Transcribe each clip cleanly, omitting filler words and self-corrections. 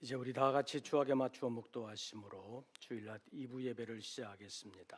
이제 우리 다 같이 주악에 맞추어 묵도하심으로 주일날 2부 예배를 시작하겠습니다.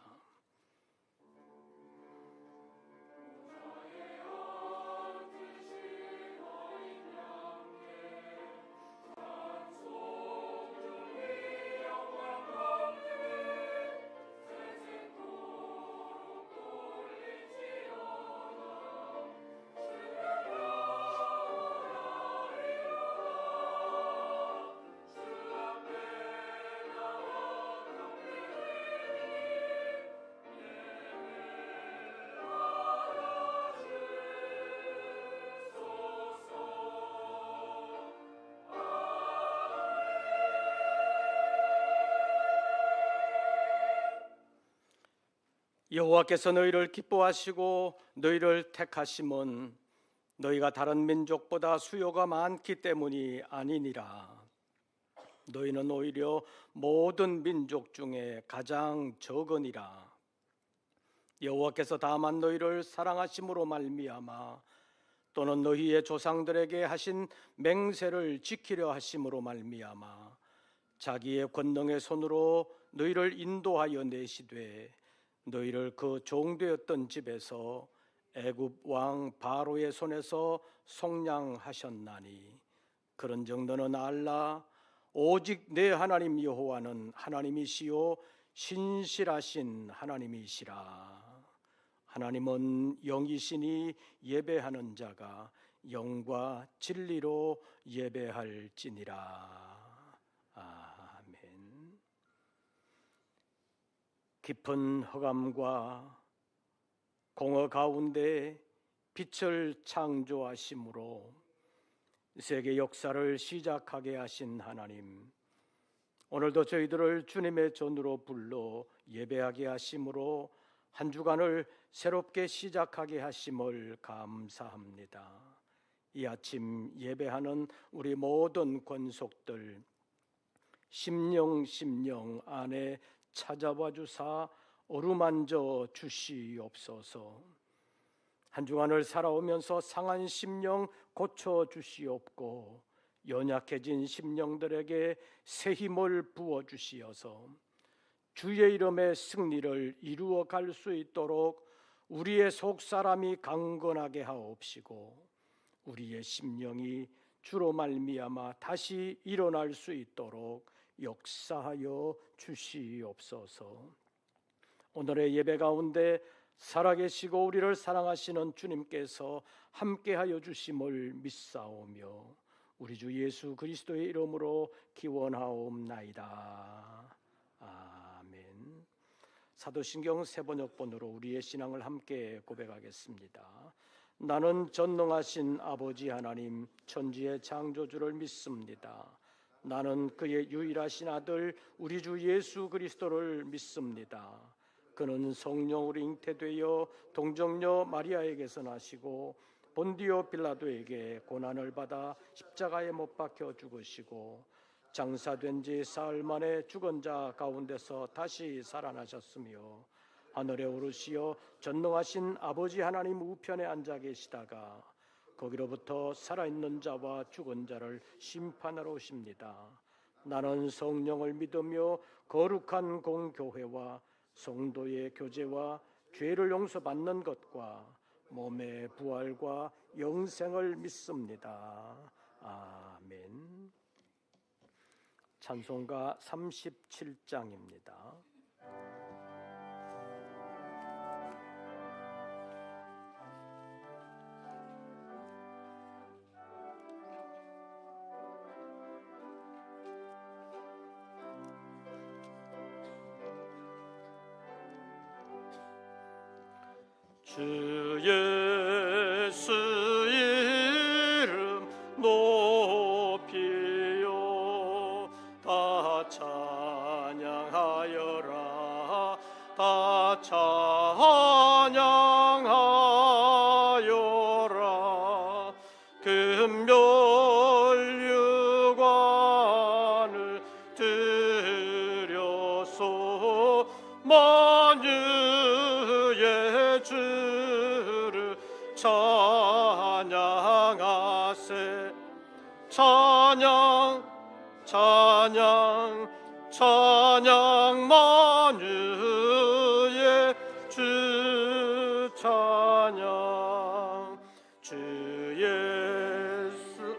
여호와께서 너희를 기뻐하시고 너희를 택하심은 너희가 다른 민족보다 수요가 많기 때문이 아니니라. 너희는 오히려 모든 민족 중에 가장 적으니라. 여호와께서 다만 너희를 사랑하심으로 말미암아 또는 너희의 조상들에게 하신 맹세를 지키려 하심으로 말미암아 자기의 권능의 손으로 너희를 인도하여 내시되 너희를 그 종되었던 집에서 애굽 왕 바로의 손에서 속량하셨나니 그런즉 너는 알라. 오직 내 하나님 여호와는 하나님이시요 신실하신 하나님이시라. 하나님은 영이시니 예배하는 자가 영과 진리로 예배할지니라. 아멘. 깊은 흑암과 공허 가운데 빛을 창조하심으로 세계 역사를 시작하게 하신 하나님, 오늘도 저희들을 주님의 전으로 불러 예배하게 하심으로 한 주간을 새롭게 시작하게 하심을 감사합니다. 이 아침 예배하는 우리 모든 권속들 심령 안에 찾아와 주사 어루만져 주시옵소서. 한 주간을 살아오면서 상한 심령 고쳐 주시옵고 연약해진 심령들에게 새 힘을 부어 주시어서 주의 이름의 승리를 이루어 갈 수 있도록 우리의 속사람이 강건하게 하옵시고 우리의 심령이 주로 말미암아 다시 일어날 수 있도록 역사하여 주시옵소서. 오늘의 예배 가운데 살아계시고 우리를 사랑하시는 주님께서 함께하여 주심을 믿사오며 우리 주 예수 그리스도의 이름으로 기원하옵나이다. 아멘. 사도신경 세번역본으로 우리의 신앙을 함께 고백하겠습니다. 나는 전능하신 아버지 하나님 천지의 창조주를 믿습니다. 나는 그의 유일하신 아들 우리 주 예수 그리스도를 믿습니다. 그는 성령으로 잉태되어 동정녀 마리아에게서 나시고 본디오 빌라도에게 고난을 받아 십자가에 못 박혀 죽으시고 장사된 지 사흘 만에 죽은 자 가운데서 다시 살아나셨으며 하늘에 오르시어 전능하신 아버지 하나님 우편에 앉아 계시다가 거기로부터 살아있는 자와 죽은 자를 심판하러 오십니다. 나는 성령을 믿으며 거룩한 공교회와 성도의 교제와 죄를 용서받는 것과 몸의 부활과 영생을 믿습니다. 아멘. 찬송가 37장입니다. 주 예수 이름 높이요 다 찬양하여라 다 찬양하여라 금멸유관을 들여서 만유의 주를 찬양하세 찬양 찬양 찬양 만유의 주 찬양 주 예수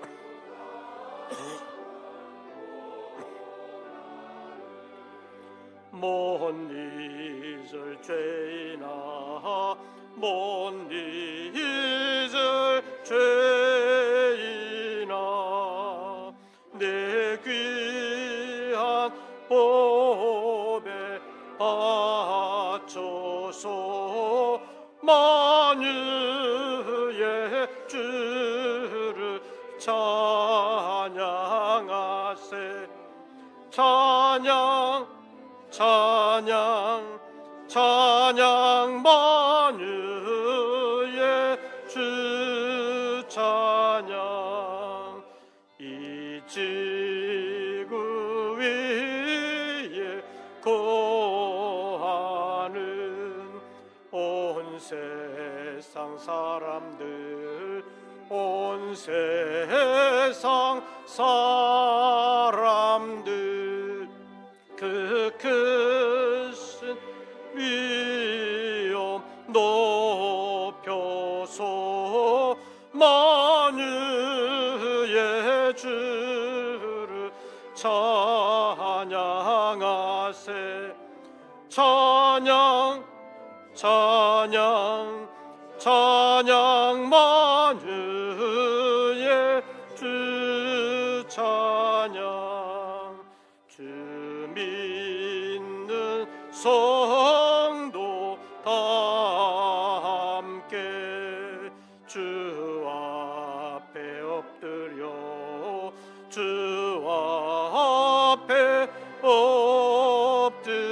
못 잊을 죄나 못 잊을 죄이나 내 귀한 보배 바쳐서 만유의 주를 찬양하세 찬양 찬양 찬양 만유의 주 찬양 이 지구 위에 거하는 온 세상 사람들 온 세상 사람들 그 크신 위엄 높여서 만유의 주를 찬양하세 찬양 찬양 찬양 만유의 주 찬양 주 믿는 성도 다 함께 주 앞에 엎드려 주 앞에 엎드려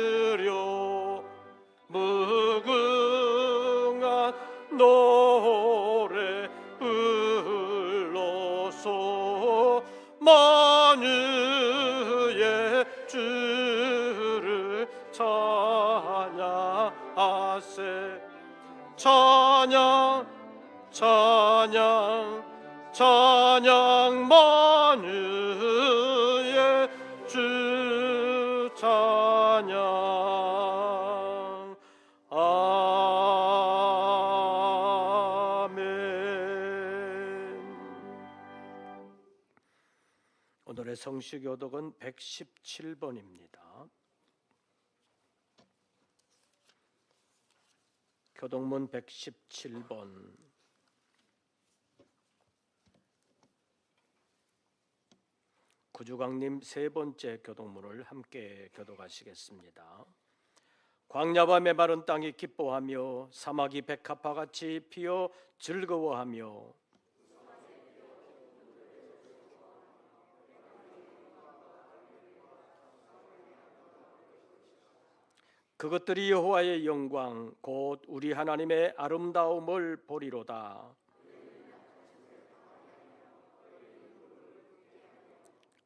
무궁한 노래 불러서 만유의 주를 찬양하세 찬양 찬양 찬양 만유의 주 찬양 아멘. 오늘의 성시교독은 117번입니다. 교독문 117번 구주광님 세 번째 교독문을 함께 교독하시겠습니다. 광야와 메마른 땅이 기뻐하며 사막이 백합화같이 피어 즐거워하며 그것들이 여호와의 영광 곧 우리 하나님의 아름다움을 보리로다.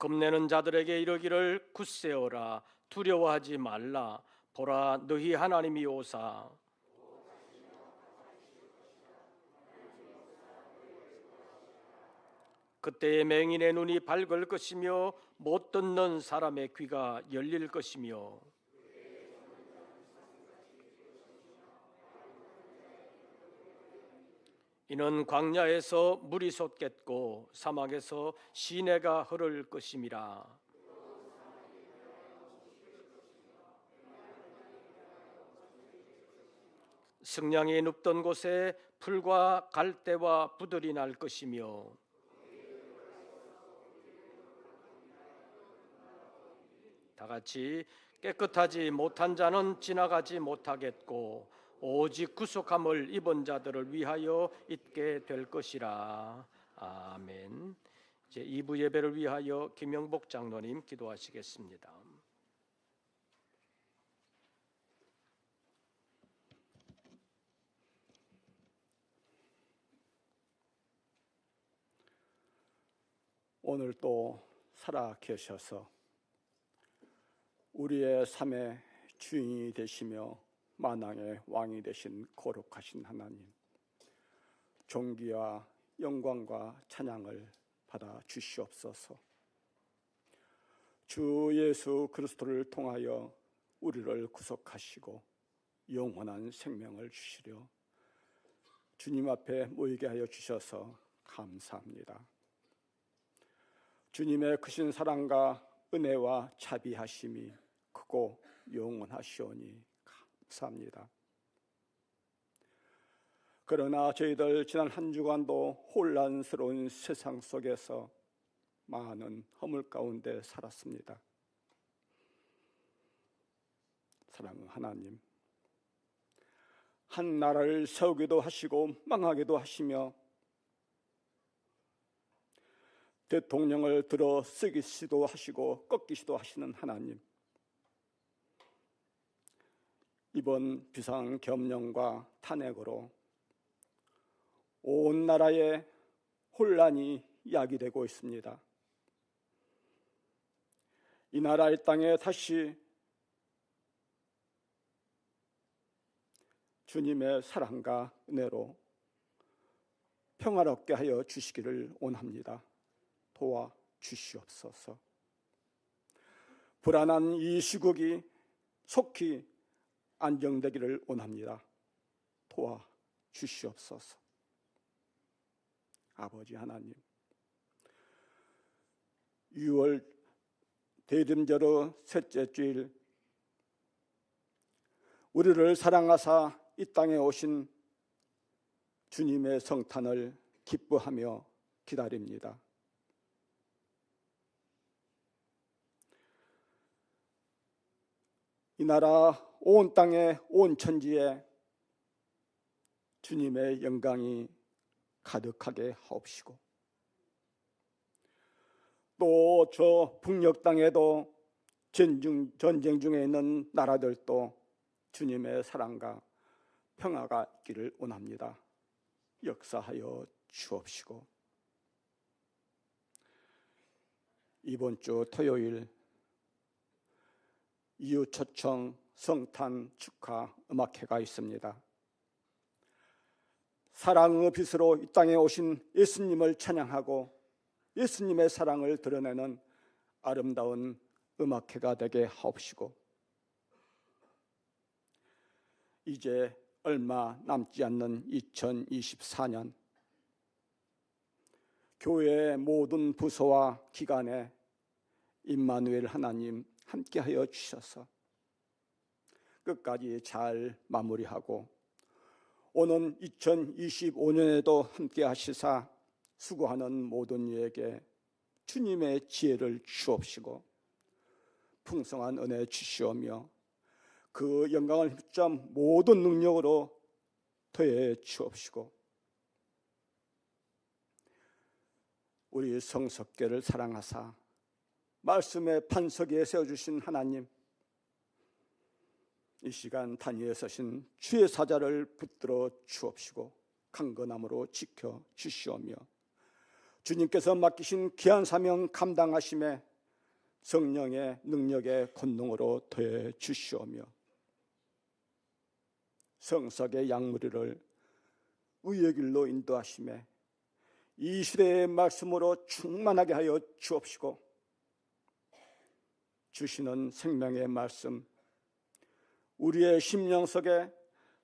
겁내는 자들에게 이르기를 굳세어라 두려워하지 말라 보라 너희 하나님이 오사 그때에 맹인의 눈이 밝을 것이며 못 듣는 사람의 귀가 열릴 것이며 이는 광야에서 물이 솟겠고 사막에서 시내가 흐를 것임이라. 승냥이 눕던 곳에 풀과 갈대와 부들이 날 것이며 다 같이 깨끗하지 못한 자는 지나가지 못하겠고 오직 구속함을 입은 자들을 위하여 있게 될 것이라. 아멘. 이제 2부 예배를 위하여 김영복 장로님 기도하시겠습니다. 오늘 또 살아 계셔서 우리의 삶의 주인이 되시며 만왕의 왕이 되신 거룩하신 하나님, 존귀와 영광과 찬양을 받아 주시옵소서. 주 예수 그리스도를 통하여 우리를 구속하시고 영원한 생명을 주시려 주님 앞에 모이게 하여 주셔서 감사합니다. 주님의 크신 사랑과 은혜와 자비하심이 크고 영원하시오니 감사합니다. 그러나 저희들 지난 한 주간도 혼란스러운 세상 속에서 많은 허물 가운데 살았습니다. 사랑하는 하나님, 한 나라를 세우기도 하시고 망하기도 하시며 대통령을 들어 쓰기시도 하시고 꺾기시도 하시는 하나님, 이번 비상겸령과 탄핵으로 온 나라에 혼란이 야기되고 있습니다. 이 나라의 땅에 다시 주님의 사랑과 은혜로 평화롭게 하여 주시기를 원합니다. 도와 주시옵소서. 불안한 이 시국이 속히 안정되기를 원합니다. 도와 주시옵소서. 아버지 하나님, 6월 대림절의 셋째 주일, 우리를 사랑하사 이 땅에 오신 주님의 성탄을 기뻐하며 기다립니다. 이 나라 온 땅에 온 천지에 주님의 영광이 가득하게 하옵시고, 또 저 북녘 땅에도 전쟁 중에 있는 나라들도 주님의 사랑과 평화가 있기를 원합니다. 역사하여 주옵시고, 이번 주 토요일 이웃초청 성탄 축하 음악회가 있습니다. 사랑의 빛으로 이 땅에 오신 예수님을 찬양하고 예수님의 사랑을 드러내는 아름다운 음악회가 되게 하옵시고, 이제 얼마 남지 않는 2024년, 교회의 모든 부서와 기관에 임마누엘 하나님 함께하여 주셔서 끝까지 잘 마무리하고 오는 2025년에도 함께 하시사 수고하는 모든 이에게 주님의 지혜를 주옵시고 풍성한 은혜 주시오며 그 영광을 힘써 모든 능력으로 더해 주옵시고, 우리 성석계를 사랑하사 말씀의 반석 위에 세워주신 하나님, 이 시간 단위에 서신 주의 사자를 붙들어 주옵시고 강건함으로 지켜 주시오며 주님께서 맡기신 귀한 사명 감당하심에 성령의 능력의 권능으로 더해 주시오며 성석의 양무리를 의의 길로 인도하심에 이 시대의 말씀으로 충만하게 하여 주옵시고, 주시는 생명의 말씀 우리의 심령 속에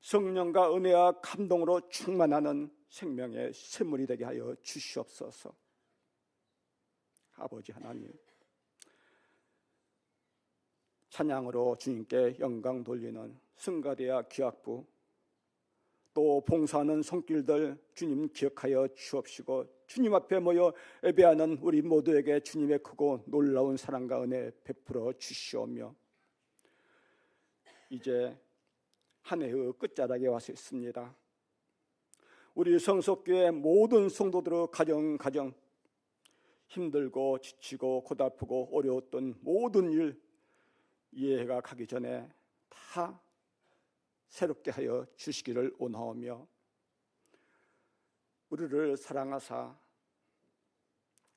성령과 은혜와 감동으로 충만하는 생명의 샘물이 되게 하여 주시옵소서. 아버지 하나님, 찬양으로 주님께 영광 돌리는 승가대와 기악부, 또 봉사하는 손길들 주님 기억하여 주옵시고 주님 앞에 모여 예배하는 우리 모두에게 주님의 크고 놀라운 사랑과 은혜 베풀어 주시오며, 이제 한 해의 끝자락에 와서 있습니다. 우리 성석교회 모든 성도들의 가정 힘들고 지치고 고달프고 어려웠던 모든 일, 이 해가 가기 전에 다 새롭게 하여 주시기를 원하오며, 우리를 사랑하사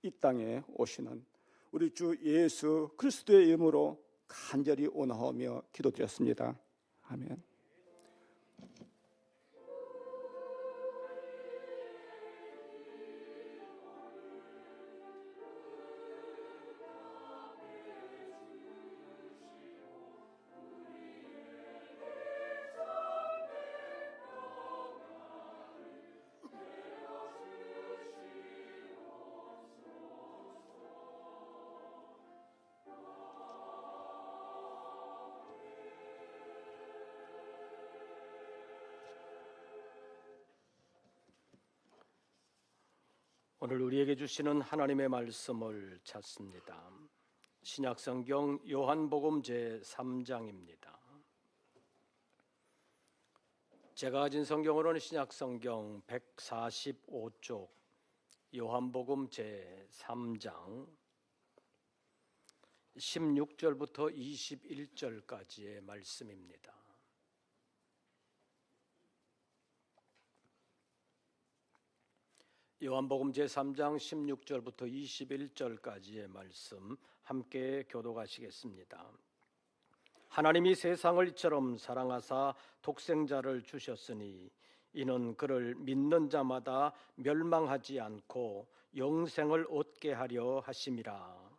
이 땅에 오시는 우리 주 예수 그리스도의 이름으로 간절히 원하오며 기도드렸습니다. 아멘. 오늘 우리에게 주시는 하나님의 말씀을 찾습니다. 신약성경 요한복음 제3장입니다. 제가 가진 성경으로는 신약성경 145쪽 요한복음 제3장 16절부터 21절까지의 말씀입니다. 요한복음 제3장 16절부터 21절까지의 말씀 함께 교독하시겠습니다. 하나님이 세상을 이처럼 사랑하사 독생자를 주셨으니 이는 그를 믿는 자마다 멸망하지 않고 영생을 얻게 하려 하심이라.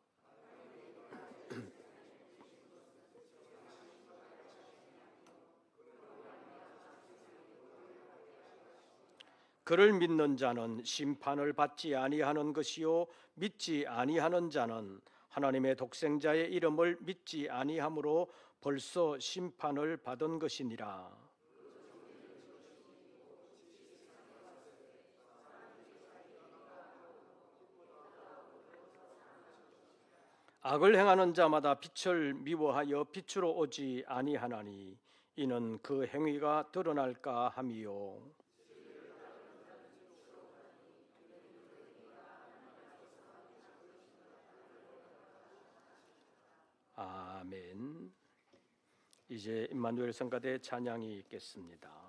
그를 믿는 자는 심판을 받지 아니하는 것이요 믿지 아니하는 자는 하나님의 독생자의 이름을 믿지 아니하므로 벌써 심판을 받은 것이니라. 악을 행하는 자마다 빛을 미워하여 빛으로 오지 아니하나니 이는 그 행위가 드러날까 함이요. 아멘. 이제 임마누엘 성가대 찬양이 있겠습니다.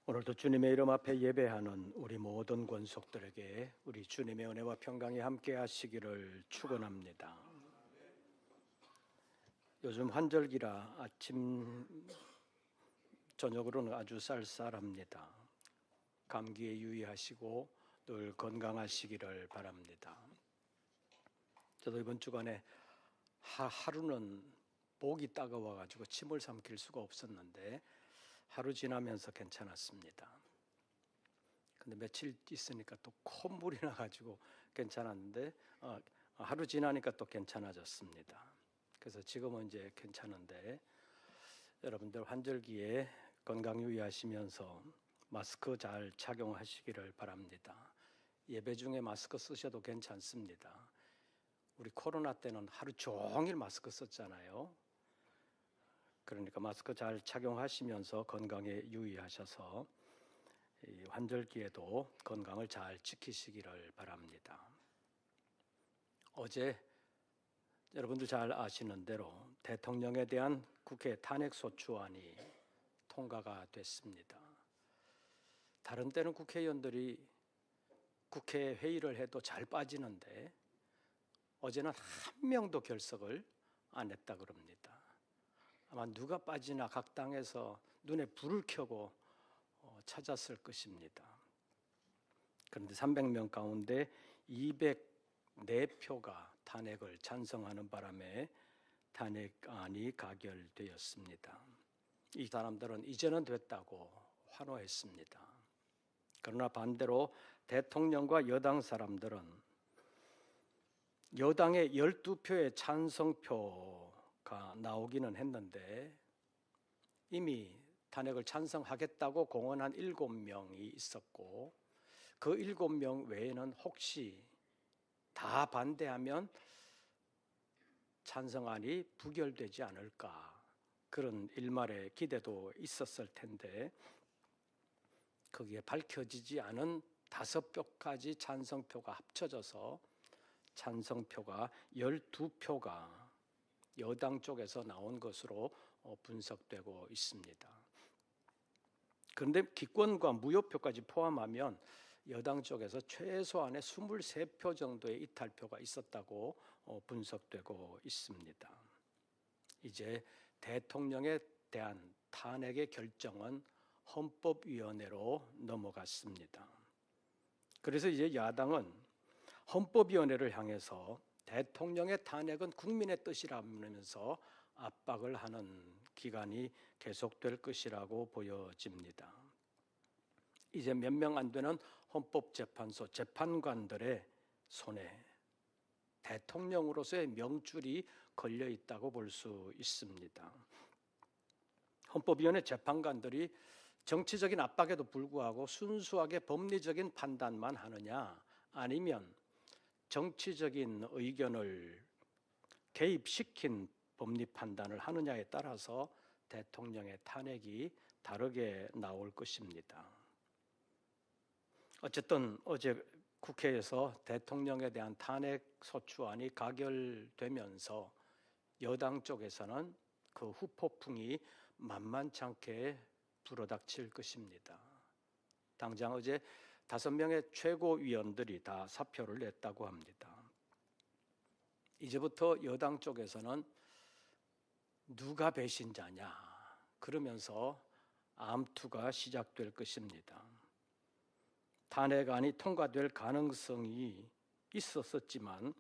오늘도 주님의 이름 앞에 예배하는 우리 모든 권속들에게 우리 주님의 은혜와 평강이 함께 하시기를 축원합니다. 요즘 환절기라 아침 저녁으로는 아주 쌀쌀합니다. 감기에 유의하시고 늘 건강하시기를 바랍니다. 저도 이번 주간에 하루는 목이 따가워가지고 침을 삼킬 수가 없었는데 하루 지나면서 괜찮았습니다. 근데 며칠 있으니까 또 콧물이 나가지고 괜찮았는데 하루 지나니까 또 괜찮아졌습니다. 그래서 지금은 이제 괜찮은데 여러분들 환절기에 건강 유의하시면서 마스크 잘 착용하시기를 바랍니다. 예배 중에 마스크 쓰셔도 괜찮습니다. 우리 코로나 때는 하루 종일 마스크 썼잖아요. 그러니까 마스크 잘 착용하시면서 건강에 유의하셔서 이 환절기에도 건강을 잘 지키시기를 바랍니다. 어제 여러분들 잘 아시는 대로 대통령에 대한 국회 탄핵소추안이 통과가 됐습니다. 다른 때는 국회의원들이 국회 회의를 해도 잘 빠지는데 어제는 한 명도 결석을 안 했다 그럽니다. 아마 누가 빠지나 각 당에서 눈에 불을 켜고 찾았을 것입니다. 그런데 300명 가운데 204표가 탄핵을 찬성하는 바람에 탄핵안이 가결되었습니다. 이 사람들은 이제는 됐다고 환호했습니다. 그러나 반대로 대통령과 여당 사람들은 여당의 12표의 찬성표가 나오기는 했는데 이미 탄핵을 찬성하겠다고 공언한 7명이 있었고 그 7명 외에는 혹시 다 반대하면 찬성안이 부결되지 않을까 그런 일말의 기대도 있었을 텐데 거기에 밝혀지지 않은 5표까지 찬성표가 합쳐져서 찬성표가 12표가 여당 쪽에서 나온 것으로 분석되고 있습니다. 그런데 기권과 무효표까지 포함하면 여당 쪽에서 최소한의 23표 정도의 이탈표가 있었다고 분석되고 있습니다. 이제 대통령에 대한 탄핵의 결정은 헌법위원회로 넘어갔습니다. 그래서 이제 야당은 헌법위원회를 향해서 대통령의 탄핵은 국민의 뜻이라면서 압박을 하는 기간이 계속될 것이라고 보여집니다. 이제 몇 명 안 되는 헌법재판소 재판관들의 손에 대통령으로서의 명줄이 걸려 있다고 볼 수 있습니다. 헌법위원회 재판관들이 정치적인 압박에도 불구하고 순수하게 법리적인 판단만 하느냐 아니면 정치적인 의견을 개입시킨 법리 판단을 하느냐에 따라서 대통령의 탄핵이 다르게 나올 것입니다. 어쨌든 어제 국회에서 대통령에 대한 탄핵 소추안이 가결되면서 여당 쪽에서는 그 후폭풍이 만만찮게 불어닥칠 것입니다. 당장 어제 5명의 최고위원들이 다 사표를 냈다고 합니다. 이제부터 여당 쪽에서는 누가 배신자냐 그러면서 암투가 시작될 것입니다. 탄핵안이 통과될 가능성이 있었지만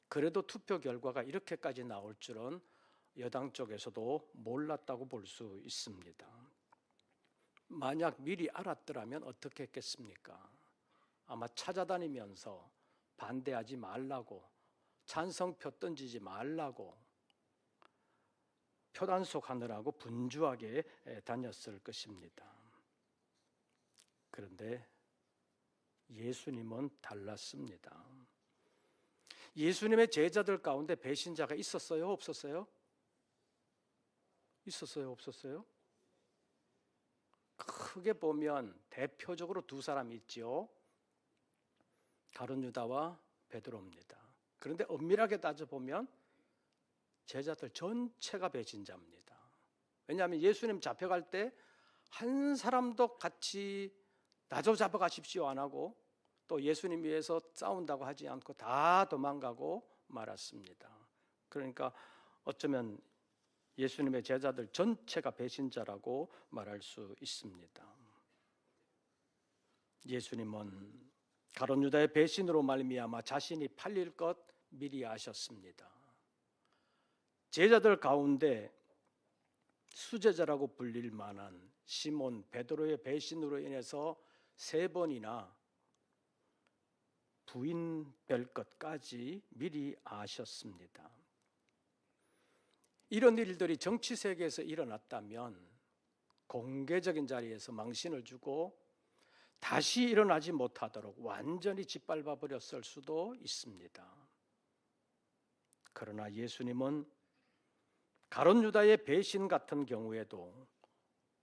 그래도 투표 결과가 이렇게까지 나올 줄은 여당 쪽에서도 몰랐다고 볼 수 있습니다. 만약 미리 알았더라면 어떻게 했겠습니까? 아마 찾아다니면서 반대하지 말라고 찬성표 던지지 말라고 표단속하느라고 분주하게 다녔을 것입니다. 그런데 예수님은 달랐습니다. 예수님의 제자들 가운데 배신자가 있었어요? 없었어요? 있었어요? 없었어요? 크게 보면 대표적으로 2사람이 있죠. 가룟 유다와 베드로입니다. 그런데 엄밀하게 따져보면 제자들 전체가 배신자입니다. 왜냐하면 예수님 잡혀갈 때 한 사람도 같이 나도 잡아가십시오 안 하고 또 예수님 위해서 싸운다고 하지 않고 다 도망가고 말았습니다. 그러니까 어쩌면 예수님의 제자들 전체가 배신자라고 말할 수 있습니다. 예수님은 가룟 유다의 배신으로 말미암아 자신이 팔릴 것 미리 아셨습니다. 제자들 가운데 수제자라고 불릴 만한 시몬 베드로의 배신으로 인해서 3번이나 부인될 것까지 미리 아셨습니다. 이런 일들이 정치 세계에서 일어났다면 공개적인 자리에서 망신을 주고 다시 일어나지 못하도록 완전히 짓밟아 버렸을 수도 있습니다. 그러나 예수님은 가룟 유다의 배신 같은 경우에도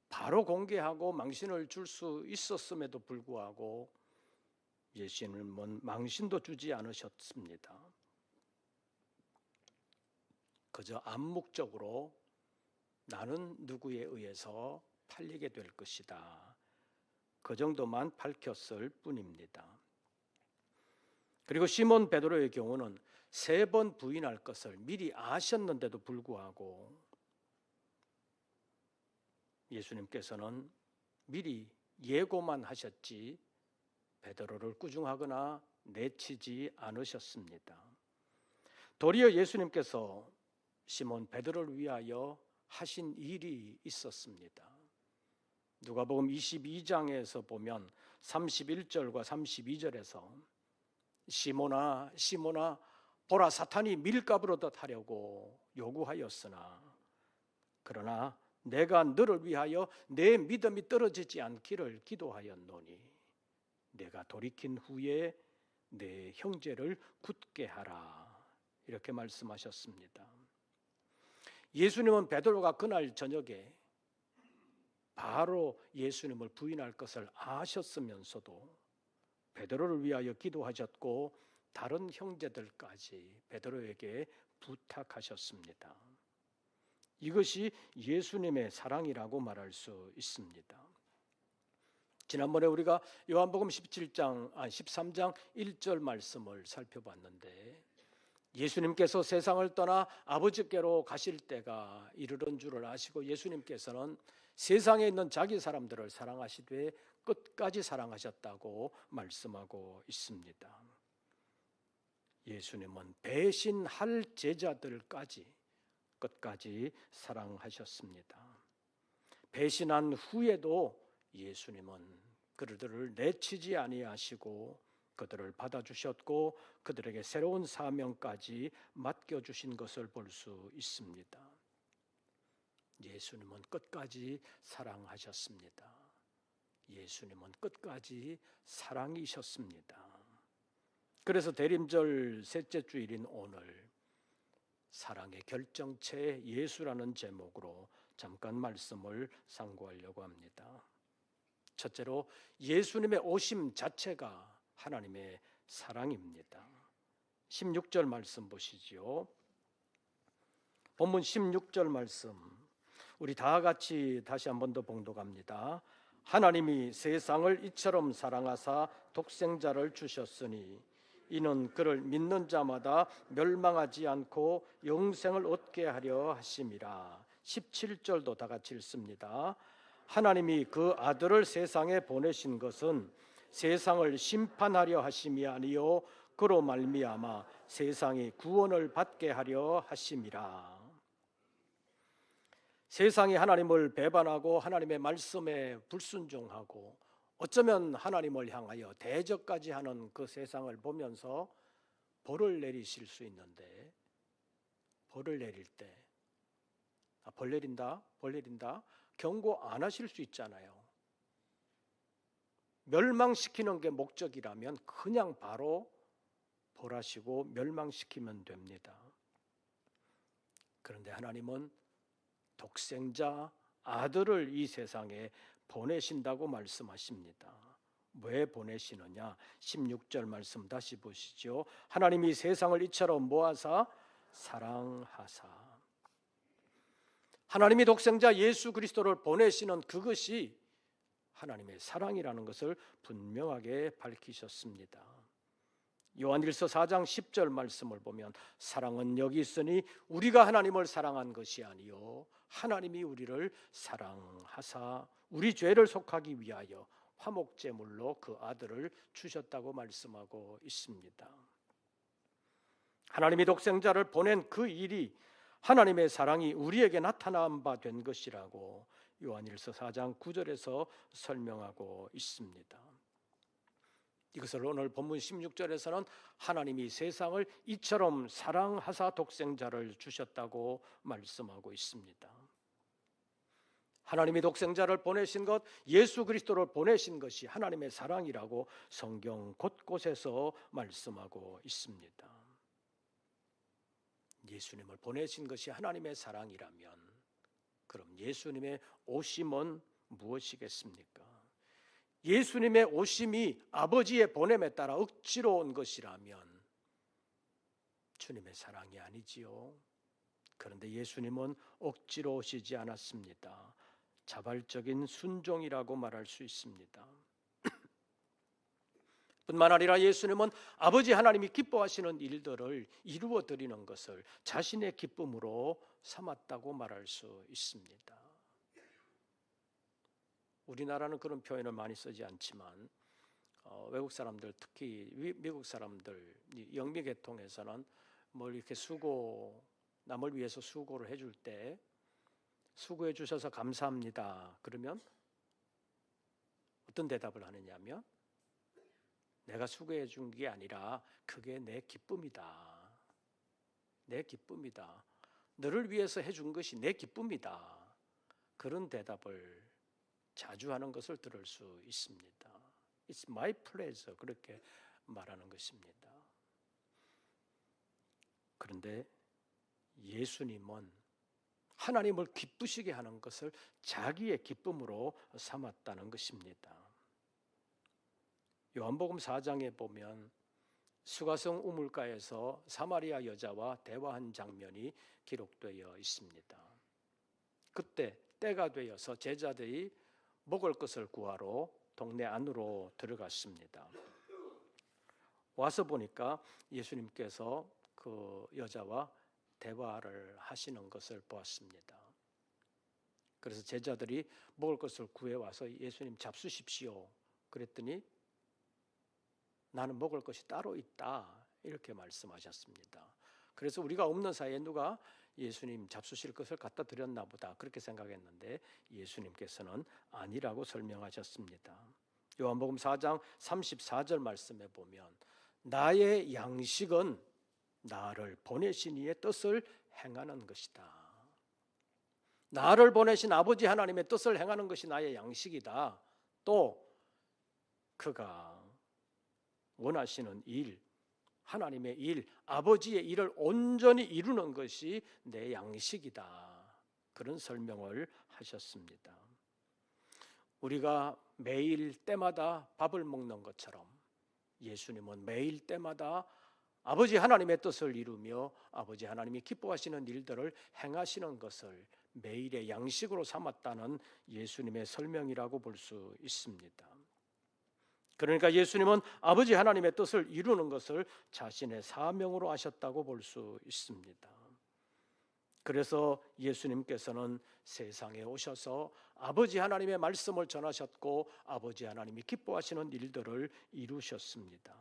바로 공개하고 망신을 줄 수 있었음에도 불구하고 예수님은 망신도 주지 않으셨습니다. 그저 암묵적으로 나는 누구에 의해서 팔리게 될 것이다, 그 정도만 밝혔을 뿐입니다. 그리고 시몬 베드로의 경우는 3번 부인할 것을 미리 아셨는데도 불구하고 예수님께서는 미리 예고만 하셨지 베드로를 꾸중하거나 내치지 않으셨습니다. 도리어 예수님께서 시몬 베드로를 위하여 하신 일이 있었습니다. 누가복음 22장에서 보면 31절과 32절에서 시몬아 시몬아 보라 사탄이 밀가부를 얻어타려고 요구하였으나 그러나 내가 너를 위하여 내 믿음이 떨어지지 않기를 기도하였노니 내가 돌이킨 후에 내 형제를 굳게 하라, 이렇게 말씀하셨습니다. 예수님은 베드로가 그날 저녁에 바로 예수님을 부인할 것을 아셨으면서도 베드로를 위하여 기도하셨고 다른 형제들까지 베드로에게 부탁하셨습니다. 이것이 예수님의 사랑이라고 말할 수 있습니다. 지난번에 우리가 요한복음 13장 1절 말씀을 살펴봤는데 예수님께서 세상을 떠나 아버지께로 가실 때가 이르는 줄을 아시고 예수님께서는 세상에 있는 자기 사람들을 사랑하시되 끝까지 사랑하셨다고 말씀하고 있습니다. 예수님은 배신할 제자들까지 끝까지 사랑하셨습니다. 배신한 후에도 예수님은 그들을 내치지 아니하시고 그들을 받아주셨고 그들에게 새로운 사명까지 맡겨주신 것을 볼 수 있습니다. 예수님은 끝까지 사랑하셨습니다. 예수님은 끝까지 사랑이셨습니다. 그래서 대림절 셋째 주일인 오늘 사랑의 결정체 예수라는 제목으로 잠깐 말씀을 상고하려고 합니다. 첫째로 예수님의 오심 자체가 하나님의 사랑입니다. 16절 말씀 보시죠. 본문 16절 말씀 우리 다 같이 다시 한 번 더 봉독합니다. 하나님이 세상을 이처럼 사랑하사 독생자를 주셨으니 이는 그를 믿는 자마다 멸망하지 않고 영생을 얻게 하려 하심이라. 17절도 다 같이 읽습니다. 하나님이 그 아들을 세상에 보내신 것은 세상을 심판하려 하심이 아니요 그로 말미암아 세상이 구원을 받게 하려 하심이라. 세상이 하나님을 배반하고 하나님의 말씀에 불순종하고 어쩌면 하나님을 향하여 대적까지 하는 그 세상을 보면서 벌을 내리실 수 있는데 벌을 내릴 때 벌 내린다 경고 안 하실 수 있잖아요. 멸망시키는 게 목적이라면 그냥 바로 벌하시고 멸망시키면 됩니다. 그런데 하나님은 독생자 아들을 이 세상에 보내신다고 말씀하십니다. 왜 보내시느냐? 16절 말씀 다시 보시죠. 하나님이 세상을 이처럼 모아사 사랑하사. 하나님이 독생자 예수 그리스도를 보내시는 그것이 하나님의 사랑이라는 것을 분명하게 밝히셨습니다. 요한일서 4장 10절 말씀을 보면 사랑은 여기 있으니 우리가 하나님을 사랑한 것이 아니요 하나님이 우리를 사랑하사 우리 죄를 속하기 위하여 화목제물로 그 아들을 주셨다고 말씀하고 있습니다. 하나님이 독생자를 보낸 그 일이 하나님의 사랑이 우리에게 나타난 바 된 것이라고 요한일서 4장 9절에서 설명하고 있습니다. 이것을 오늘 본문 16절에서는 하나님이 세상을 이처럼 사랑하사 독생자를 주셨다고 말씀하고 있습니다. 하나님이 독생자를 보내신 것, 예수 그리스도를 보내신 것이 하나님의 사랑이라고 성경 곳곳에서 말씀하고 있습니다. 예수님을 보내신 것이 하나님의 사랑이라면 그럼 예수님의 오심은 무엇이겠습니까? 예수님의 오심이 아버지의 보냄에 따라 억지로 온 것이라면 주님의 사랑이 아니지요. 그런데 예수님은 억지로 오시지 않았습니다. 자발적인 순종이라고 말할 수 있습니다. 뿐만 아니라 예수님은 아버지 하나님이 기뻐하시는 일들을 이루어 드리는 것을 자신의 기쁨으로 삼았다고 말할 수 있습니다. 우리나라는 그런 표현을 많이 쓰지 않지만 외국 사람들, 특히 미국 사람들, 영미 계통에서는 뭘 이렇게 남을 위해서 수고를 해줄 때 수고해 주셔서 감사합니다. 그러면 어떤 대답을 하느냐면 내가 수고해 준 게 아니라 그게 내 기쁨이다. 내 기쁨이다. 너를 위해서 해준 것이 내 기쁨이다. 그런 대답을 자주 하는 것을 들을 수 있습니다. It's my pleasure. 그렇게 말하는 것입니다. 그런데 예수님은 하나님을 기쁘시게 하는 것을 자기의 기쁨으로 삼았다는 것입니다. 요한복음 4장에 보면 수가성 우물가에서 사마리아 여자와 대화한 장면이 기록되어 있습니다. 그때 때가 되어서 제자들이 먹을 것을 구하러 동네 안으로 들어갔습니다. 와서 보니까 예수님께서 그 여자와 대화를 하시는 것을 보았습니다. 그래서 제자들이 먹을 것을 구해와서 예수님 잡수십시오. 그랬더니 나는 먹을 것이 따로 있다. 이렇게 말씀하셨습니다. 그래서 우리가 없는 사이에 누가 예수님 잡수실 것을 갖다 드렸나 보다 그렇게 생각했는데 예수님께서는 아니라고 설명하셨습니다. 요한복음 4장 34절 말씀에 보면 나의 양식은 나를 보내신 이의 뜻을 행하는 것이다. 나를 보내신 아버지 하나님의 뜻을 행하는 것이 나의 양식이다. 또 그가 원하시는 일, 하나님의 일, 아버지의 일을 온전히 이루는 것이 내 양식이다. 그런 설명을 하셨습니다. 우리가 매일 때마다 밥을 먹는 것처럼 예수님은 매일 때마다 아버지 하나님의 뜻을 이루며 아버지 하나님이 기뻐하시는 일들을 행하시는 것을 매일의 양식으로 삼았다는 예수님의 설명이라고 볼 수 있습니다. 그러니까 예수님은 아버지 하나님의 뜻을 이루는 것을 자신의 사명으로 하셨다고 볼 수 있습니다. 그래서 예수님께서는 세상에 오셔서 아버지 하나님의 말씀을 전하셨고 아버지 하나님이 기뻐하시는 일들을 이루셨습니다.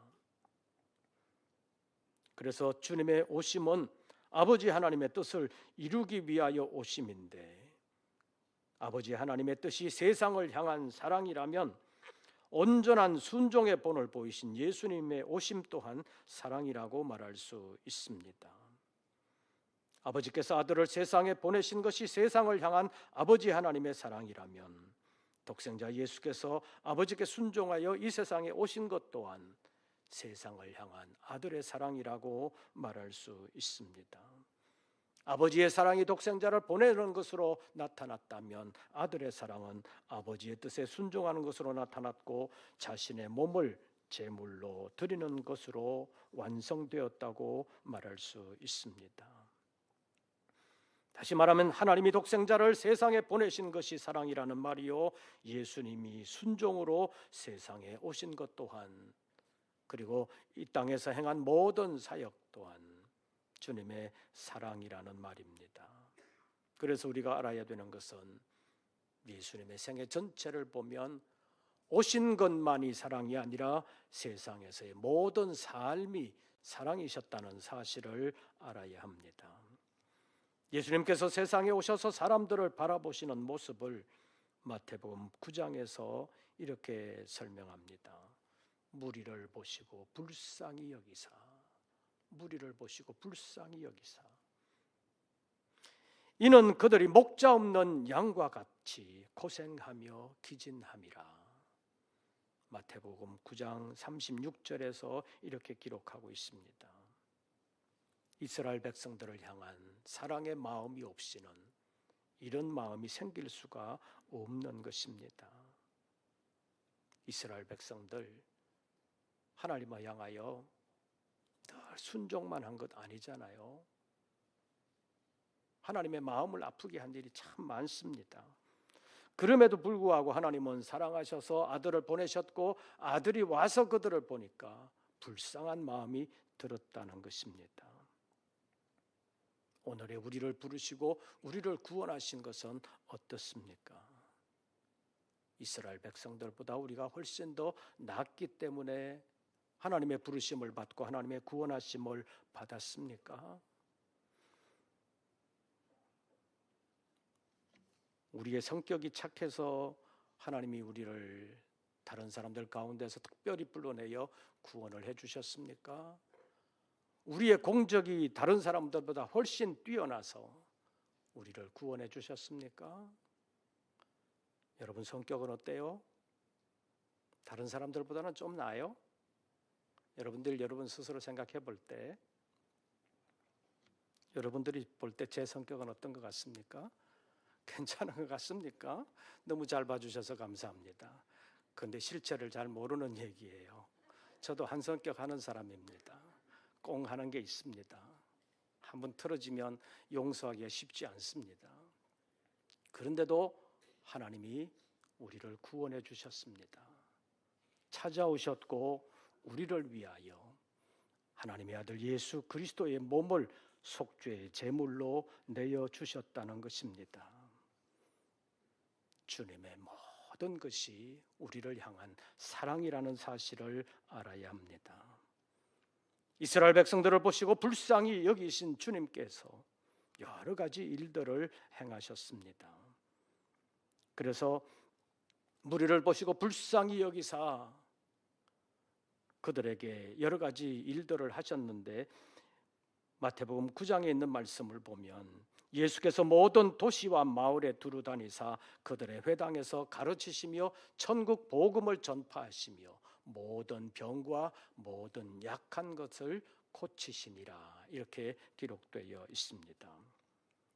그래서 주님의 오심은 아버지 하나님의 뜻을 이루기 위하여 오심인데 아버지 하나님의 뜻이 세상을 향한 사랑이라면 온전한 순종의 본을 보이신 예수님의 오심 또한 사랑이라고 말할 수 있습니다. 아버지께서 아들을 세상에 보내신 것이 세상을 향한 아버지 하나님의 사랑이라면 독생자 예수께서 아버지께 순종하여 이 세상에 오신 것 또한 세상을 향한 아들의 사랑이라고 말할 수 있습니다. 아버지의 사랑이 독생자를 보내는 것으로 나타났다면 아들의 사랑은 아버지의 뜻에 순종하는 것으로 나타났고 자신의 몸을 제물로 드리는 것으로 완성되었다고 말할 수 있습니다. 다시 말하면 하나님이 독생자를 세상에 보내신 것이 사랑이라는 말이요, 예수님이 순종으로 세상에 오신 것 또한, 그리고 이 땅에서 행한 모든 사역 또한 주님의 사랑이라는 말입니다. 그래서 우리가 알아야 되는 것은 예수님의 생애 전체를 보면 오신 것만이 사랑이 아니라 세상에서의 모든 삶이 사랑이셨다는 사실을 알아야 합니다. 예수님께서 세상에 오셔서 사람들을 바라보시는 모습을 마태복음 9장에서 이렇게 설명합니다. 무리를 보시고 불쌍히 여기사, 무리를 보시고 불쌍히 여기사, 이는 그들이 목자 없는 양과 같이 고생하며 기진함이라. 마태복음 9장 36절에서 이렇게 기록하고 있습니다. 이스라엘 백성들을 향한 사랑의 마음이 없이는 이런 마음이 생길 수가 없는 것입니다. 이스라엘 백성들 하나님을 향하여 늘 순종만 한 것 아니잖아요. 하나님의 마음을 아프게 한 일이 참 많습니다. 그럼에도 불구하고 하나님은 사랑하셔서 아들을 보내셨고, 아들이 와서 그들을 보니까 불쌍한 마음이 들었다는 것입니다. 오늘의 우리를 부르시고 우리를 구원하신 것은 어떻습니까? 이스라엘 백성들보다 우리가 훨씬 더 낫기 때문에 하나님의 부르심을 받고 하나님의 구원하심을 받았습니까? 우리의 성격이 착해서 하나님이 우리를 다른 사람들 가운데서 특별히 불러내어 구원을 해주셨습니까? 우리의 공적이 다른 사람들보다 훨씬 뛰어나서 우리를 구원해 주셨습니까? 여러분 성격은 어때요? 다른 사람들보다는 좀 나아요? 여러분 스스로 생각해 볼 때, 여러분들이 볼 때 제 성격은 어떤 것 같습니까? 괜찮은 것 같습니까? 너무 잘 봐주셔서 감사합니다. 그런데 실체를 잘 모르는 얘기예요. 저도 한 성격 하는 사람입니다. 꽁 하는 게 있습니다. 한번 틀어지면 용서하기가 쉽지 않습니다. 그런데도 하나님이 우리를 구원해 주셨습니다. 찾아오셨고 우리를 위하여 하나님의 아들 예수 그리스도의 몸을 속죄의 제물로 내어 주셨다는 것입니다. 주님의 모든 것이 우리를 향한 사랑이라는 사실을 알아야 합니다. 이스라엘 백성들을 보시고 불쌍히 여기신 주님께서 여러 가지 일들을 행하셨습니다. 그래서 무리를 보시고 불쌍히 여기사 그들에게 여러 가지 일들을 하셨는데, 마태복음 9장에 있는 말씀을 보면 예수께서 모든 도시와 마을에 두루 다니사 그들의 회당에서 가르치시며 천국 복음을 전파하시며 모든 병과 모든 약한 것을 고치시니라, 이렇게 기록되어 있습니다.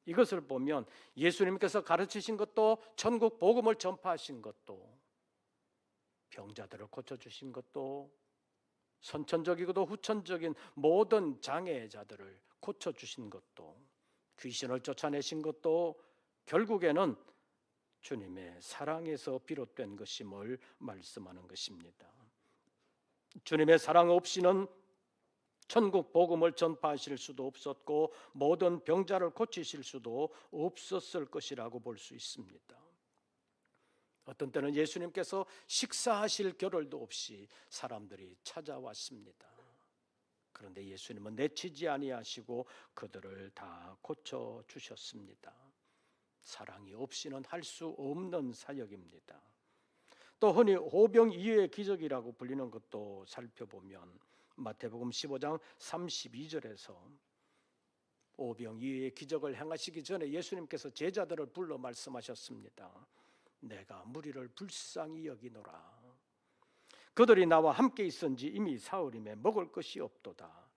이것을 보면 예수님께서 가르치신 것도, 천국 복음을 전파하신 것도, 병자들을 고쳐주신 것도, 선천적이고도 후천적인 모든 장애자들을 고쳐주신 것도, 귀신을 쫓아내신 것도 결국에는 주님의 사랑에서 비롯된 것임을 말씀하는 것입니다. 주님의 사랑 없이는 천국 복음을 전파하실 수도 없었고 모든 병자를 고치실 수도 없었을 것이라고 볼 수 있습니다. 어떤 때는 예수님께서 식사하실 겨를도 없이 사람들이 찾아왔습니다. 그런데 예수님은 내치지 아니하시고 그들을 다 고쳐 주셨습니다. 사랑이 없이는 할 수 없는 사역입니다. 또 흔히 오병이어의 기적이라고 불리는 것도 살펴보면 마태복음 15장 32절에서 오병이어의 기적을 행하시기 전에 예수님께서 제자들을 불러 말씀하셨습니다. 내가 무리를 불쌍히 여기노라. 그들이 나와 함께 있은지 이미 사흘임에 먹을 것이 없도다.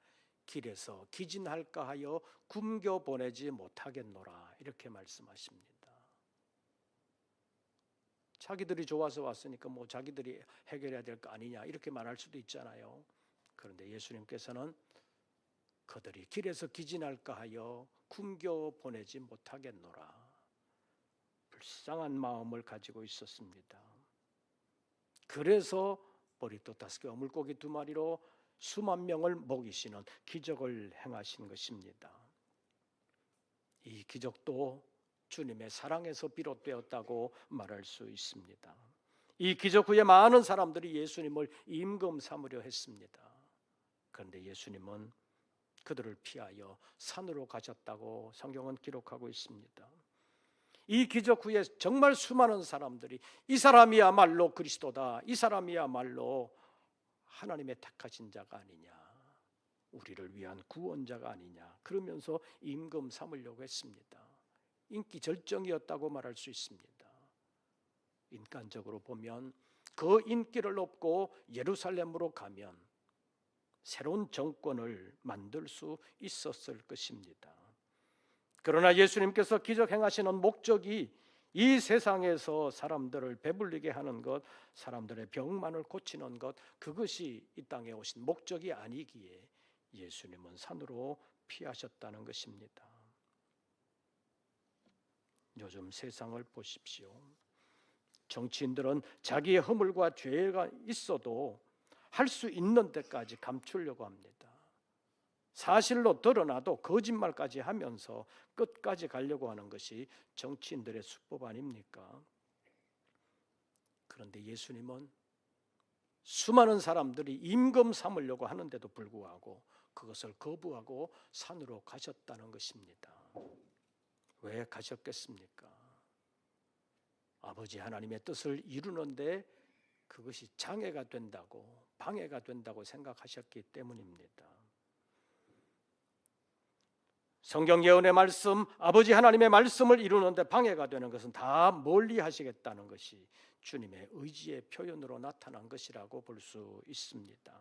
길에서 기진할까 하여 굶겨 보내지 못하겠노라. 이렇게 말씀하십니다. 자기들이 좋아서 왔으니까 뭐 자기들이 해결해야 될 거 아니냐 이렇게 말할 수도 있잖아요. 그런데 예수님께서는 그들이 길에서 기진할까 하여 숨겨 보내지 못하겠노라. 불쌍한 마음을 가지고 있었습니다. 그래서 보리떡 5개와 물고기 2마리로 수만 명을 먹이시는 기적을 행하신 것입니다. 이 기적도 주님의 사랑에서 비롯되었다고 말할 수 있습니다. 이 기적 후에 많은 사람들이 예수님을 임금 삼으려 했습니다. 그런데 예수님은 그들을 피하여 산으로 가셨다고 성경은 기록하고 있습니다. 이 기적 후에 정말 수많은 사람들이 이 사람이야말로 그리스도다, 이 사람이야말로 하나님의 택하신 자가 아니냐, 우리를 위한 구원자가 아니냐, 그러면서 임금 삼으려고 했습니다. 인기 절정이었다고 말할 수 있습니다. 인간적으로 보면 그 인기를 얻고 예루살렘으로 가면 새로운 정권을 만들 수 있었을 것입니다. 그러나 예수님께서 기적 행하시는 목적이 이 세상에서 사람들을 배불리게 하는 것, 사람들의 병만을 고치는 것, 그것이 이 땅에 오신 목적이 아니기에 예수님은 산으로 피하셨다는 것입니다. 요즘 세상을 보십시오. 정치인들은 자기의 허물과 죄가 있어도 할 수 있는 데까지 감추려고 합니다. 사실로 드러나도 거짓말까지 하면서 끝까지 가려고 하는 것이 정치인들의 수법 아닙니까? 그런데 예수님은 수많은 사람들이 임금 삼으려고 하는데도 불구하고 그것을 거부하고 산으로 가셨다는 것입니다. 왜 가셨겠습니까? 아버지 하나님의 뜻을 이루는데 그것이 장애가 된다고, 방해가 된다고 생각하셨기 때문입니다. 성경 예언의 말씀, 아버지 하나님의 말씀을 이루는데 방해가 되는 것은 다 멀리 하시겠다는 것이 주님의 의지의 표현으로 나타난 것이라고 볼 수 있습니다.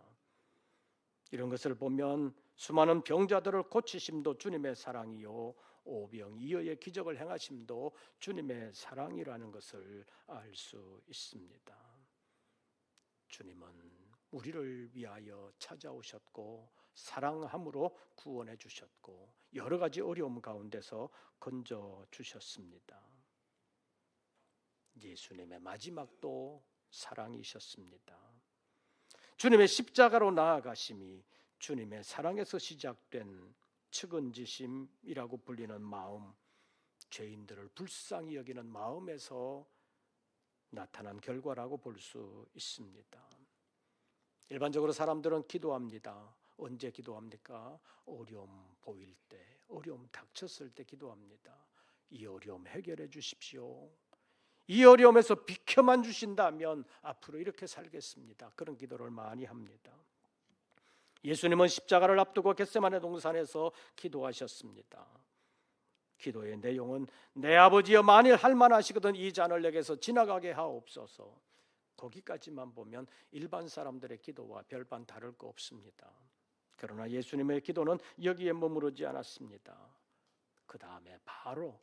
이런 것을 보면 수많은 병자들을 고치심도 주님의 사랑이요, 오병이어의 기적을 행하심도 주님의 사랑이라는 것을 알 수 있습니다. 주님은 우리를 위하여 찾아오셨고 사랑함으로 구원해 주셨고 여러 가지 어려움 가운데서 건져 주셨습니다. 예수님의 마지막도 사랑이셨습니다. 주님의 십자가로 나아가심이 주님의 사랑에서 시작된 측은지심이라고 불리는 마음, 죄인들을 불쌍히 여기는 마음에서 나타난 결과라고 볼 수 있습니다. 일반적으로 사람들은 기도합니다. 언제 기도합니까? 어려움 보일 때, 어려움 닥쳤을 때 기도합니다. 이 어려움 해결해 주십시오. 이 어려움에서 비켜만 주신다면 앞으로 이렇게 살겠습니다. 그런 기도를 많이 합니다. 예수님은 십자가를 앞두고 겟세마네 동산에서 기도하셨습니다. 기도의 내용은 내 아버지여 만일 할 만하시거든 이 잔을 내게서 지나가게 하옵소서. 거기까지만 보면 일반 사람들의 기도와 별반 다를 거 없습니다. 그러나 예수님의 기도는 여기에 머무르지 않았습니다. 그 다음에 바로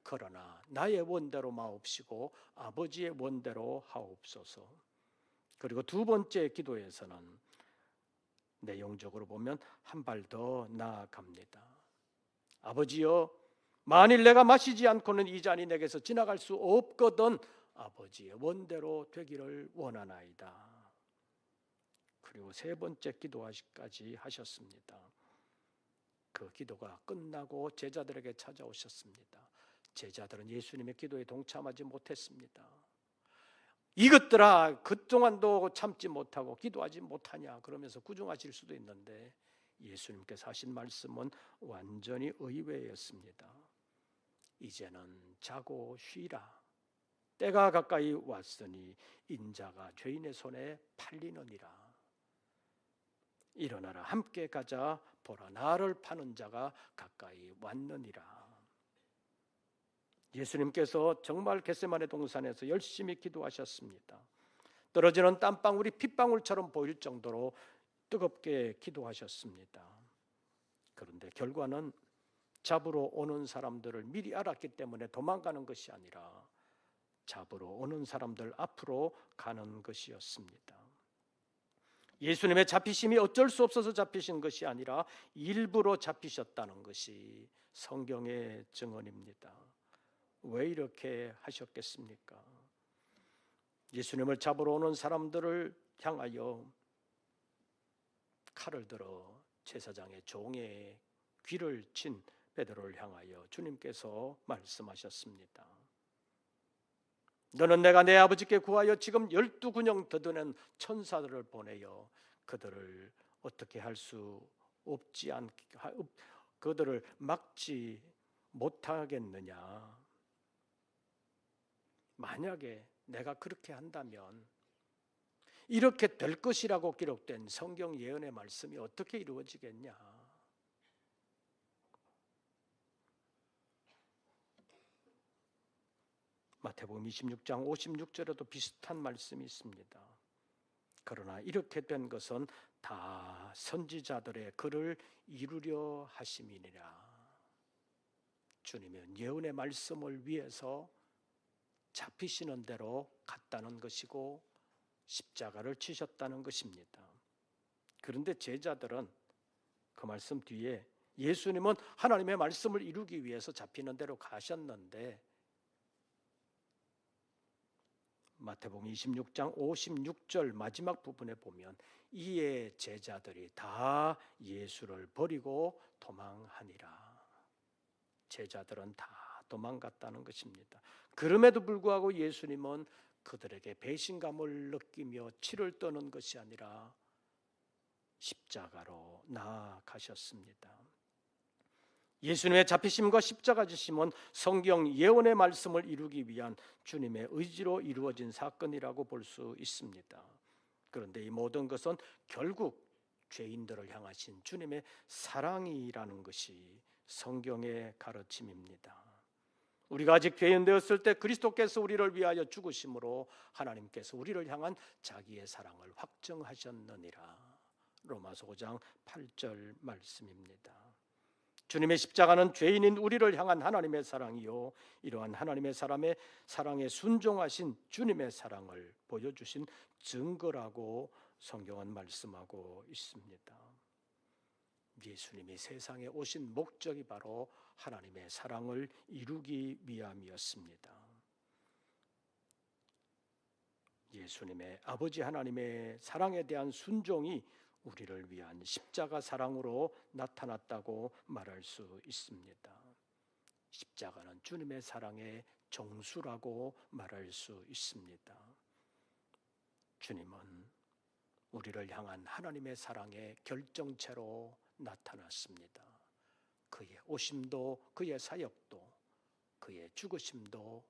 그러나 나의 원대로 마옵시고 아버지의 원대로 하옵소서. 그리고 두 번째 기도에서는 내용적으로 보면 한 발 더 나아갑니다. 아버지여 만일 내가 마시지 않고는 이 잔이 내게서 지나갈 수 없거든 아버지의 원대로 되기를 원하나이다. 그리고 세 번째 기도까지 하셨습니다. 그 기도가 끝나고 제자들에게 찾아오셨습니다. 제자들은 예수님의 기도에 동참하지 못했습니다. 이것들아 그동안도 참지 못하고 기도하지 못하냐 그러면서 구중하실 수도 있는데 예수님께서 하신 말씀은 완전히 의외였습니다. 이제는 자고 쉬라. 때가 가까이 왔으니 인자가 죄인의 손에 팔리느니라. 일어나라 함께 가자 보라 나를 파는 자가 가까이 왔느니라. 예수님께서 정말 겟세마네 동산에서 열심히 기도하셨습니다. 떨어지는 땀방울이 핏방울처럼 보일 정도로 뜨겁게 기도하셨습니다. 그런데 결과는 잡으러 오는 사람들을 미리 알았기 때문에 도망가는 것이 아니라 잡으러 오는 사람들 앞으로 가는 것이었습니다. 예수님의 잡히심이 어쩔 수 없어서 잡히신 것이 아니라 일부러 잡히셨다는 것이 성경의 증언입니다. 왜 이렇게 하셨겠습니까? 예수님을 잡으러 오는 사람들을 향하여 칼을 들어 제사장의 종의 귀를 친 베드로를 향하여 주님께서 말씀하셨습니다. 너는 내가 내 아버지께 구하여 지금 12군형 뜯어낸 천사들을 보내어 그들을 어떻게 할 수 없지 그들을 막지 못하겠느냐. 만약에 내가 그렇게 한다면 이렇게 될 것이라고 기록된 성경 예언의 말씀이 어떻게 이루어지겠냐. 마태복음 26장 56절에도 비슷한 말씀이 있습니다. 그러나 이렇게 된 것은 다 선지자들의 글을 이루려 하심이니라. 주님은 예언의 말씀을 위해서 잡히시는 대로 갔다는 것이고 십자가를 치셨다는 것입니다. 그런데 제자들은 그 말씀 뒤에 예수님은 하나님의 말씀을 이루기 위해서 잡히는 대로 가셨는데 마태복음 26장 56절 마지막 부분에 보면 이에 제자들이 다 예수를 버리고 도망하니라. 제자들은 다 도망갔다는 것입니다. 그럼에도 불구하고 예수님은 그들에게 배신감을 느끼며 치를 떠는 것이 아니라 십자가로 나아가셨습니다. 예수님의 잡히심과 십자가 지심은 성경 예언의 말씀을 이루기 위한 주님의 의지로 이루어진 사건이라고 볼 수 있습니다. 그런데 이 모든 것은 결국 죄인들을 향하신 주님의 사랑이라는 것이 성경의 가르침입니다. 우리가 아직 죄인 되었을 때 그리스도께서 우리를 위하여 죽으심으로 하나님께서 우리를 향한 자기의 사랑을 확증하셨느니라. 로마서 5장 8절 말씀입니다. 주님의 십자가는 죄인인 우리를 향한 하나님의 사랑이요 이러한 하나님의 사랑에 순종하신 주님의 사랑을 보여주신 증거라고 성경은 말씀하고 있습니다. 예수님이 세상에 오신 목적이 바로 하나님의 사랑을 이루기 위함이었습니다. 예수님의 아버지 하나님의 사랑에 대한 순종이 우리를 위한 십자가 사랑으로 나타났다고 말할 수 있습니다. 십자가는 주님의 사랑의 정수라고 말할 수 있습니다. 주님은 우리를 향한 하나님의 사랑의 결정체로 나타났습니다. 그의 오심도 그의 사역도 그의 죽으심도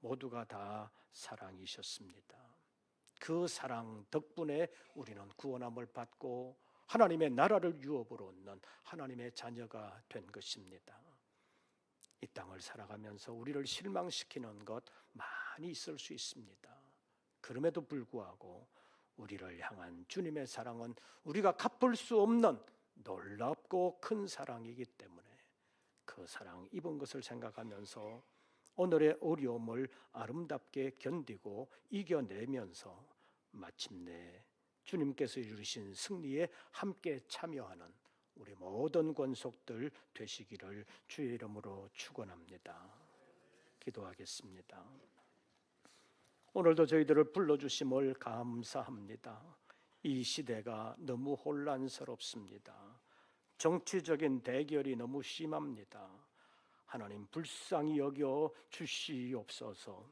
모두가 다 사랑이셨습니다. 그 사랑 덕분에 우리는 구원함을 받고 하나님의 나라를 유업으로 얻는 하나님의 자녀가 된 것입니다. 이 땅을 살아가면서 우리를 실망시키는 것 많이 있을 수 있습니다. 그럼에도 불구하고 우리를 향한 주님의 사랑은 우리가 갚을 수 없는 놀랍고 큰 사랑이기 때문에 그 사랑 입은 것을 생각하면서 오늘의 어려움을 아름답게 견디고 이겨내면서 마침내 주님께서 이루신 승리에 함께 참여하는 우리 모든 권속들 되시기를 주의 이름으로 축원합니다. 기도하겠습니다. 오늘도 저희들을 불러주심을 감사합니다. 이 시대가 너무 혼란스럽습니다. 정치적인 대결이 너무 심합니다. 하나님 불쌍히 여겨 주시옵소서.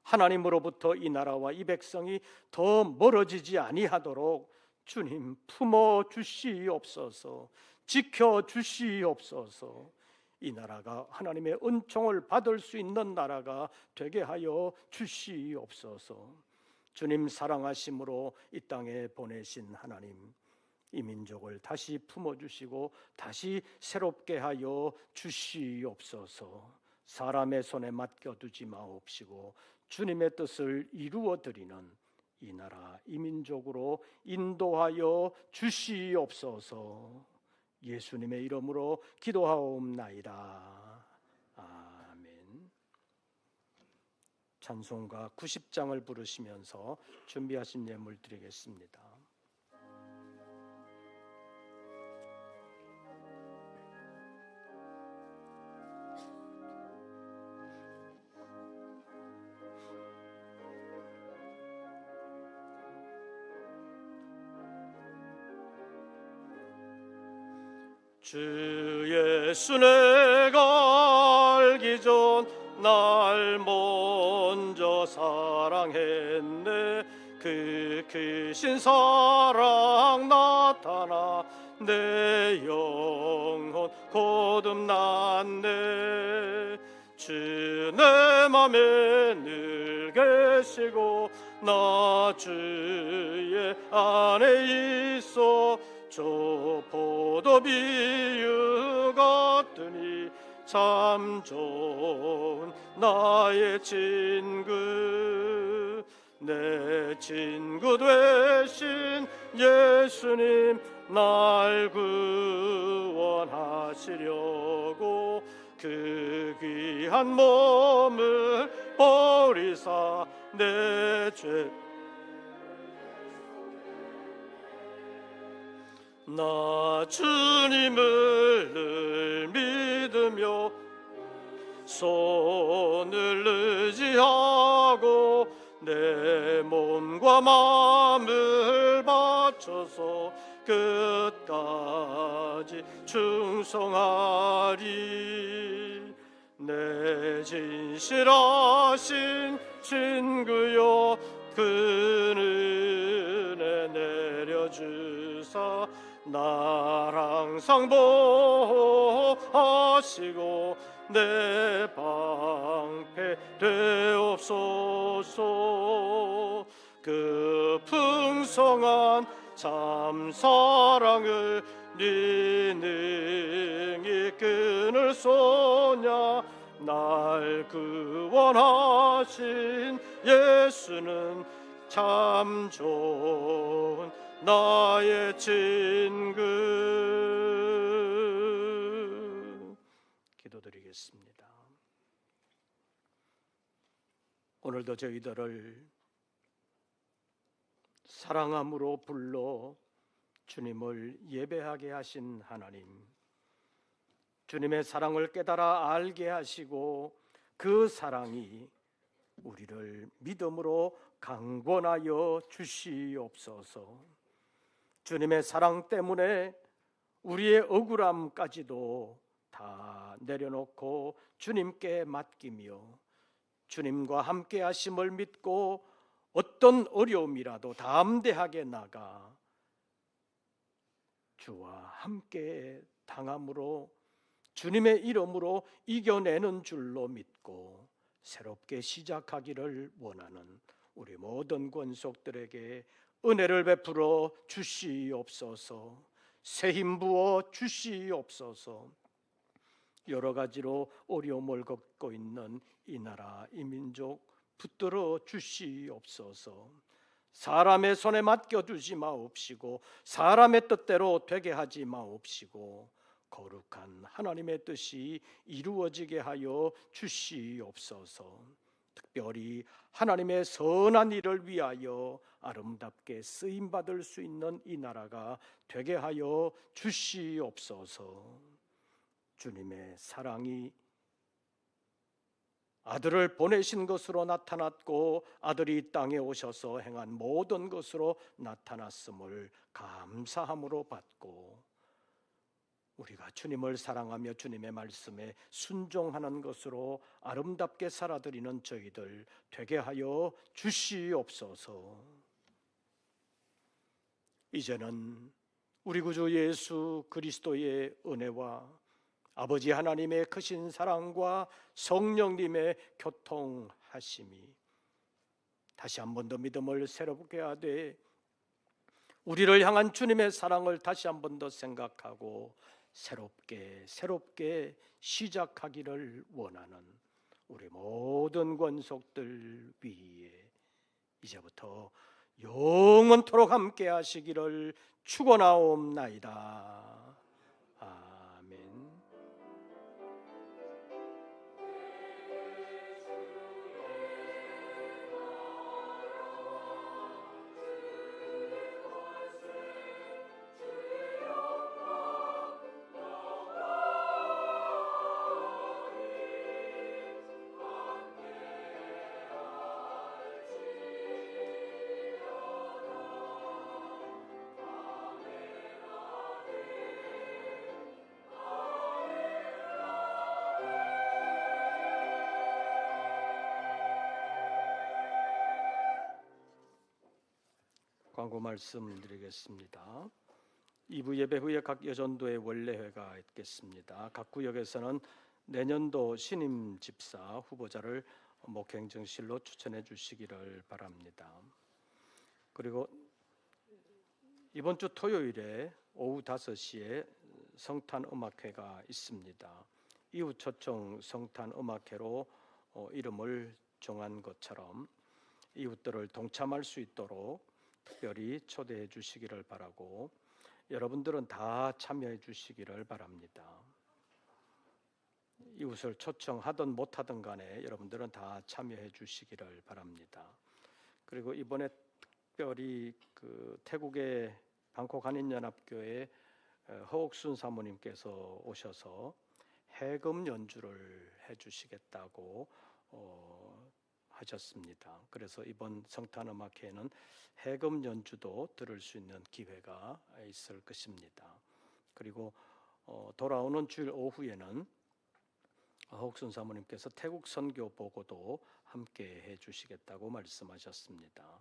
하나님으로부터 이 나라와 이 백성이 더 멀어지지 아니하도록 주님 품어 주시옵소서. 지켜 주시옵소서. 이 나라가 하나님의 은총을 받을 수 있는 나라가 되게 하여 주시옵소서. 주님 사랑하심으로 이 땅에 보내신 하나님, 이 민족을 다시 품어주시고 다시 새롭게 하여 주시옵소서. 사람의 손에 맡겨두지 마옵시고 주님의 뜻을 이루어드리는 이 나라 이 민족으로 인도하여 주시옵소서. 예수님의 이름으로 기도하옵나이다. 아멘. 찬송가 90장을 부르시면서 준비하신 예물 드리겠습니다. 주 예수 내가 알기 전 날 먼저 사랑했네. 그 크신 사랑 나타나 내 영혼 거듭났네. 주 내 맘에 늘 계시고 나 주의 안에 있어. 저 포도 비유 같으니 참 좋은 나의 친구. 내 친구 되신 예수님 날 구원하시려고 그 귀한 몸을 버리사 내 죄 나 주님을 늘 믿으며 손을 의지하고 내 몸과 마음을 바쳐서 끝까지 충성하리. 내 진실하신 친구여 그 은혜 내려주사 날 항상 보호하시고 내 방패 되옵소서. 그 풍성한 참 사랑을 네 능히 끊을 소냐. 날 구원하신 예수는 참 좋은 나의 친구. 기도드리겠습니다. 오늘도 저희들을 사랑함으로 불러 주님을 예배하게 하신 하나님, 주님의 사랑을 깨달아 알게 하시고 그 사랑이 우리를 믿음으로 강권하여 주시옵소서. 주님의 사랑 때문에 우리의 억울함까지도 다 내려놓고 주님께 맡기며 주님과 함께 하심을 믿고 어떤 어려움이라도 담대하게 나가 주와 함께 당함으로 주님의 이름으로 이겨내는 줄로 믿고 새롭게 시작하기를 원하는 우리 모든 권속들에게 은혜를 베풀어 주시옵소서. 새 힘 부어 주시옵소서. 여러 가지로 어려움을 겪고 있는 이 나라 이 민족 붙들어 주시옵소서. 사람의 손에 맡겨두지 마옵시고 사람의 뜻대로 되게 하지 마옵시고 거룩한 하나님의 뜻이 이루어지게 하여 주시옵소서. 특별히 하나님의 선한 일을 위하여 아름답게 쓰임받을 수 있는 이 나라가 되게 하여 주시옵소서. 주님의 사랑이 아들을 보내신 것으로 나타났고 아들이 이 땅에 오셔서 행한 모든 것으로 나타났음을 감사함으로 받고 우리가 주님을 사랑하며 주님의 말씀에 순종하는 것으로 아름답게 살아드리는 저희들 되게 하여 주시옵소서. 이제는 우리 구주 예수 그리스도의 은혜와 아버지 하나님의 크신 사랑과 성령님의 교통하심이 다시 한 번 더 믿음을 새롭게 하되 우리를 향한 주님의 사랑을 다시 한 번 더 생각하고 새롭게 시작하기를 원하는 우리 모든 권속들 위에 이제부터 영원토록 함께 하시기를 축원하옵나이다. 광고 말씀드리겠습니다. 2부 예배 후에 각 여전도의 원래회가 있겠습니다. 각 구역에서는 내년도 신임 집사 후보자를 목행정실로 추천해 주시기를 바랍니다. 그리고 이번 주 토요일에 오후 5시에 성탄음악회가 있습니다. 이웃 초청 성탄음악회로 이름을 정한 것처럼 이웃들을 동참할 수 있도록 특별히 초대해 주시기를 바라고 여러분들은 다 참여해 주시기를 바랍니다. 이웃을 초청하든 못하든 간에 여러분들은 다 참여해 주시기를 바랍니다. 그리고 이번에 특별히 태국의 방콕 한인연합교회 허옥순 사모님께서 오셔서 해금 연주를 해주시겠다고 하셨습니다. 그래서 이번 성탄음악회에는 해금 연주도 들을 수 있는 기회가 있을 것입니다. 그리고 돌아오는 주일 오후에는 허옥순 사모님께서 태국 선교 보고도 함께 해주시겠다고 말씀하셨습니다.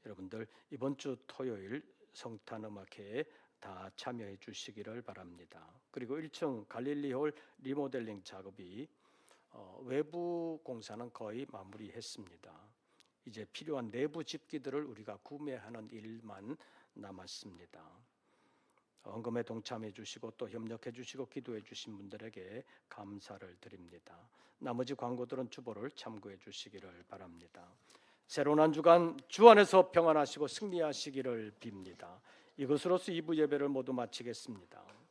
여러분들 이번 주 토요일 성탄음악회에 다 참여해 주시기를 바랍니다. 그리고 1층 갈릴리홀 리모델링 작업이 외부 공사는 거의 마무리했습니다. 이제 필요한 내부 집기들을 우리가 구매하는 일만 남았습니다. 헌금에 동참해 주시고 또 협력해 주시고 기도해 주신 분들에게 감사를 드립니다. 나머지 광고들은 주보를 참고해 주시기를 바랍니다. 새로운 한 주간 주 안에서 평안하시고 승리하시기를 빕니다. 이것으로서 2부 예배를 모두 마치겠습니다.